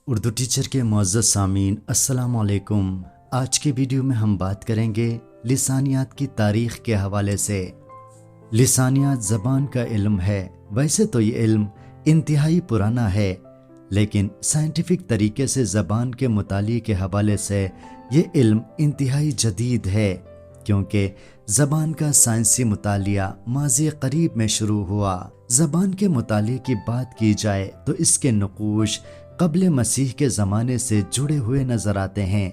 Urdu teacher کے معزز سامعین السلام علیکم۔ آج کے ویڈیو میں ہم بات کریں گے لسانیات کی تاریخ کے حوالے سے۔ لسانیات زبان کا علم ہے۔ ویسے تو یہ علم انتہائی پرانا ہے، لیکن سائنٹیفک طریقے سے زبان کے مطالعے کے حوالے سے یہ علم انتہائی جدید ہے، کیونکہ زبان کا سائنسی مطالعہ ماضی قریب میں شروع ہوا۔ زبان کے مطالعے کی بات کی جائے تو اس کے نقوش قبل مسیح کے زمانے سے جڑے ہوئے نظر آتے ہیں۔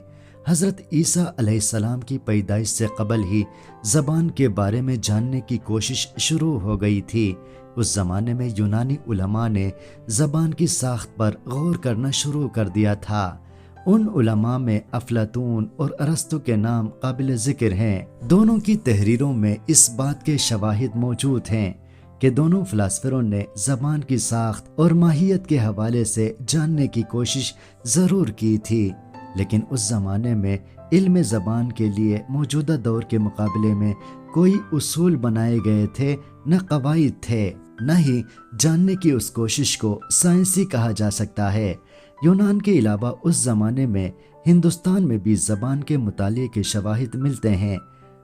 حضرت عیسیٰ علیہ السلام کی پیدائش سے قبل ہی زبان کے بارے میں جاننے کی کوشش شروع ہو گئی تھی۔ اس زمانے میں یونانی علماء نے زبان کی ساخت پر غور کرنا شروع کر دیا تھا۔ ان علماء میں افلاطون اور ارسطو کے نام قابل ذکر ہیں۔ دونوں کی تحریروں میں اس بات کے شواہد موجود ہیں کہ دونوں فلاسفروں نے زبان کی ساخت اور ماہیت کے حوالے سے جاننے کی کوشش ضرور کی تھی، لیکن اس زمانے میں علم زبان کے لیے موجودہ دور کے مقابلے میں کوئی اصول بنائے گئے تھے، نہ قواعد تھے، نہ ہی جاننے کی اس کوشش کو سائنسی کہا جا سکتا ہے۔ یونان کے علاوہ اس زمانے میں ہندوستان میں بھی زبان کے مطالعے کے شواہد ملتے ہیں۔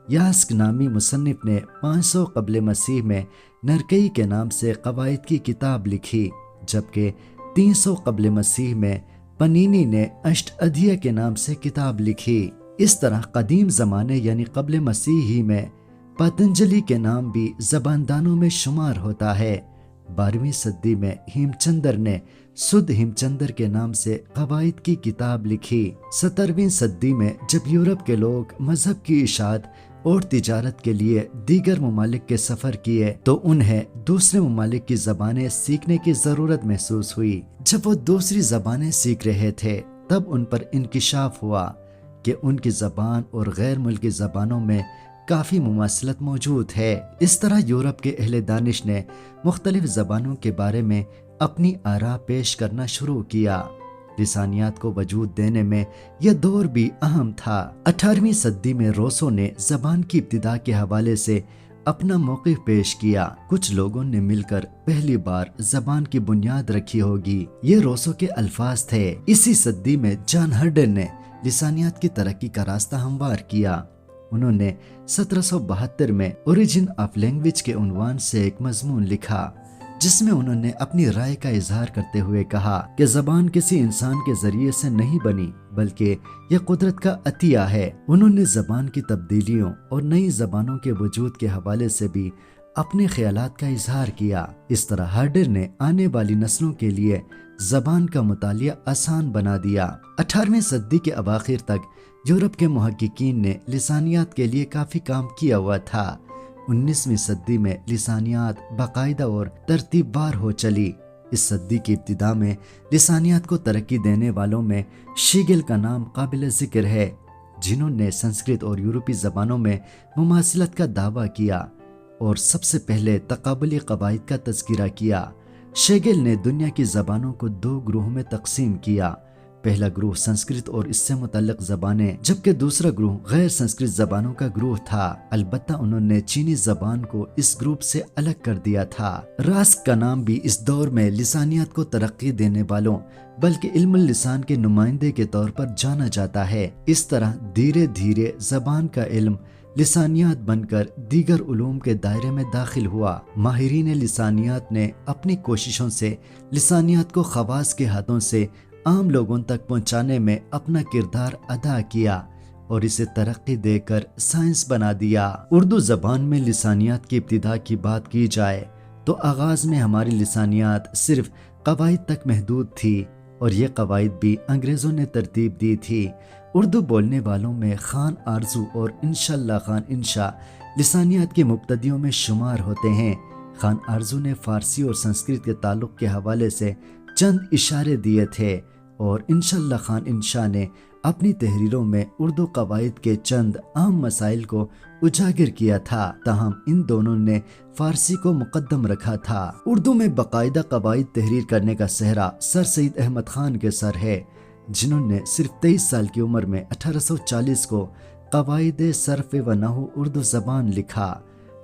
یاسک نامی مصنف نے 500 قبل مسیح میں نرکئی کے نام سے قواعد کی کتاب لکھی، جبکہ 300 قبل مسیح میں پنینی نے اشٹ ادھیہ کے نام سے کتاب لکھی۔ اس طرح قدیم زمانے یعنی قبل مسیح ہی میں پتنجلی کے نام بھی زباندانوں میں شمار ہوتا ہے۔ 12ویں صدی میں ہیم چندر نے سدھ ہیم چندر کے نام سے قواعد کی کتاب لکھی۔ 17ویں صدی میں جب یورپ کے لوگ مذہب کی اشاعت اور تجارت کے لیے دیگر ممالک کے سفر کیے تو انہیں دوسرے ممالک کی زبانیں سیکھنے کی ضرورت محسوس ہوئی۔ جب وہ دوسری زبانیں سیکھ رہے تھے تب ان پر انکشاف ہوا کہ ان کی زبان اور غیر ملکی زبانوں میں کافی مماثلت موجود ہے۔ اس طرح یورپ کے اہل دانش نے مختلف زبانوں کے بارے میں اپنی آراء پیش کرنا شروع کیا۔ لسانیات کو وجود دینے میں یہ دور بھی اہم تھا۔ 18ویں صدی میں روسو نے زبان کی ابتدا کے حوالے سے اپنا موقف پیش کیا۔ کچھ لوگوں نے مل کر پہلی بار زبان کی بنیاد رکھی ہوگی، یہ روسو کے الفاظ تھے۔ اسی صدی میں جان ہرڈن نے لسانیات کی ترقی کا راستہ ہموار کیا۔ انہوں نے 1772 میں اوریجن آف لینگویج کے عنوان سے ایک مضمون لکھا، جس میں انہوں نے اپنی رائے کا اظہار کرتے ہوئے کہا کہ زبان کسی انسان کے ذریعے سے نہیں بنی، بلکہ یہ قدرت کا عطیہ ہے۔ انہوں نے زبان کی تبدیلیوں اور نئی زبانوں کے وجود کے حوالے سے بھی اپنے خیالات کا اظہار کیا۔ اس طرح ہارڈر نے آنے والی نسلوں کے لیے زبان کا مطالعہ آسان بنا دیا۔ 18ویں صدی کے اواخر تک یورپ کے محققین نے لسانیات کے لیے کافی کام کیا ہوا تھا۔ 19ویں صدی میں لسانیات باقاعدہ اور ترتیب وار ہو چلی۔ اس صدی کی ابتدا میں لسانیات کو ترقی دینے والوں میں شیگل کا نام قابل ذکر ہے، جنہوں نے سنسکرت اور یورپی زبانوں میں مماثلت کا دعویٰ کیا اور سب سے پہلے تقابلی قواعد کا تذکرہ کیا۔ شیگل نے دنیا کی زبانوں کو 2 گروہوں میں تقسیم کیا۔ پہلا گروہ سنسکرت اور اس سے متعلق زبانیں، جبکہ دوسرا گروہ غیر سنسکرت زبانوں کا گروہ تھا۔ البتہ انہوں نے چینی زبان کو اس گروپ سے الگ کر دیا تھا۔ راسک کا نام بھی اس دور میں لسانیات کو ترقی دینے والوں بلکہ علم اللسان کے نمائندے کے طور پر جانا جاتا ہے۔ اس طرح دھیرے دھیرے زبان کا علم لسانیات بن کر دیگر علوم کے دائرے میں داخل ہوا۔ ماہرین لسانیات نے اپنی کوششوں سے لسانیات کو خواص کے ہاتھوں سے عام لوگوں تک پہنچانے میں اپنا کردار ادا کیا اور اسے ترقی دے کر سائنس بنا دیا۔ اردو زبان میں لسانیات کی ابتدا کی بات کی جائے تو آغاز میں ہماری لسانیات صرف قواعد تک محدود تھی، اور یہ قواعد بھی انگریزوں نے ترتیب دی تھی۔ اردو بولنے والوں میں خان آرزو اور انشاءاللہ خان انشا لسانیات کے مبتدیوں میں شمار ہوتے ہیں۔ خان آرزو نے فارسی اور سنسکرت کے تعلق کے حوالے سے چند اشارے دیے تھے، اور انشاءاللہ خان انشا نے اپنی تحریروں میں اردو قواعد کے چند اہم مسائل کو اجاگر کیا تھا، تاہم ان دونوں نے فارسی کو مقدم رکھا تھا۔ اردو میں باقاعدہ قواعد تحریر کرنے کا سہرا سر سید احمد خان کے سر ہے، جنہوں نے صرف 23 سال کی عمر میں 1840 کو قواعد صرف و نحو اردو زبان لکھا۔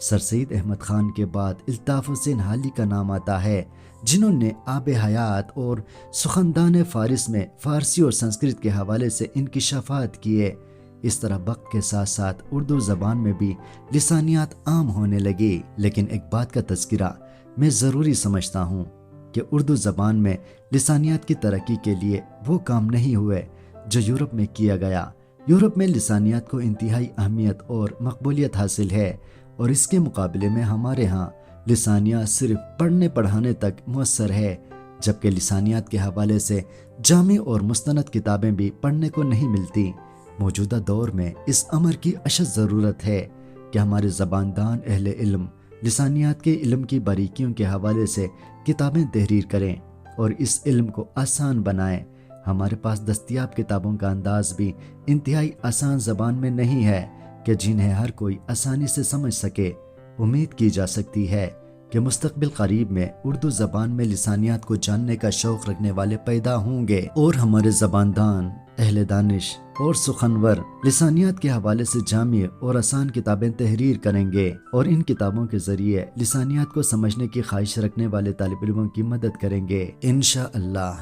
سر سید احمد خان کے بعد الطاف حسین حالی کا نام آتا ہے، جنہوں نے آب حیات اور سخندان فارس میں فارسی اور سنسکرت کے حوالے سے انکشافات کیے۔ اس طرح وقت کے ساتھ ساتھ اردو زبان میں بھی لسانیات عام ہونے لگی۔ لیکن ایک بات کا تذکرہ میں ضروری سمجھتا ہوں کہ اردو زبان میں لسانیات کی ترقی کے لیے وہ کام نہیں ہوئے جو یورپ میں کیا گیا۔ یورپ میں لسانیات کو انتہائی اہمیت اور مقبولیت حاصل ہے، اور اس کے مقابلے میں ہمارے ہاں لسانیات صرف پڑھنے پڑھانے تک مؤثر ہے، جبکہ لسانیات کے حوالے سے جامع اور مستند کتابیں بھی پڑھنے کو نہیں ملتی۔ موجودہ دور میں اس امر کی اشد ضرورت ہے کہ ہمارے زباندان اہل علم لسانیات کے علم کی باریکیوں کے حوالے سے کتابیں تحریر کریں اور اس علم کو آسان بنائیں۔ ہمارے پاس دستیاب کتابوں کا انداز بھی انتہائی آسان زبان میں نہیں ہے کہ جنہیں ہر کوئی آسانی سے سمجھ سکے۔ امید کی جا سکتی ہے کہ مستقبل قریب میں اردو زبان میں لسانیات کو جاننے کا شوق رکھنے والے پیدا ہوں گے، اور ہمارے زباندان اہل دانش اور سخنور لسانیات کے حوالے سے جامع اور آسان کتابیں تحریر کریں گے، اور ان کتابوں کے ذریعے لسانیات کو سمجھنے کی خواہش رکھنے والے طالب علموں کی مدد کریں گے انشاءاللہ۔